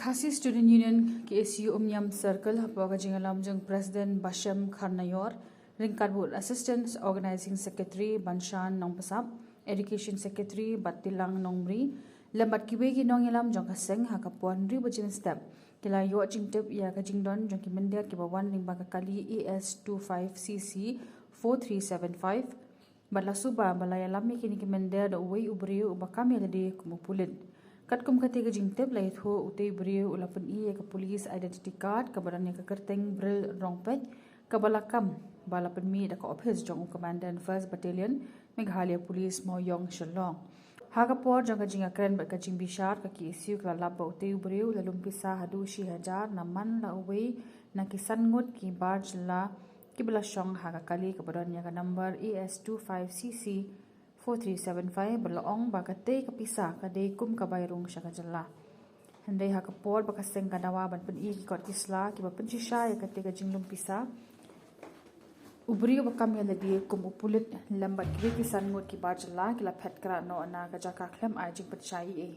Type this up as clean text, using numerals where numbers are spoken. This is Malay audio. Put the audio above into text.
Khasi Student Union KSU Umnyam Circle hapaga jingalam jeng President Basham Kharnayor, Ringkarbut Assistant Organizing Secretary Banshan Nongpasap, Education Secretary Batilang Nongmri, lambat kibegi nongilam jong kaseng hakapuan ribajin step. Kila yo jingtep ya ka jingdon jong kimendia kibawan limbaga kali ES25CC 4375 balasuba balaya lami kini kimendia da uwei ubriu ubakami alade kumupulin. Kat kum katiga jingtep lai tho utei briu ulapan iya ka police identity card kabaran ka kerteng bril rongpej kabalakam balapan mi da ka office jong commandant 1st Battalion Meghalaya Police Moyong Shillong. Hagapor jong ka jinga kren ba ka jing bishar ka KSU ka labba utei briu lalum pisa hadu shi hajar naman la uwei na kisan ngut ki barge la kibalashong hagakali kabaran ka number ES25CC 4375 berlaong bakate kapisa kadai kum kabairung syakajalla. Handai hakapor bakaseng kadawa ban pen i kot kisla ki bapen shisha ya kate ka jinglum pisa. Ubri bakam ya ladi kum upulit lambat ki kisan ngut ki barjalla ki la phet kra no na ka jaka klem ai jing patchai e.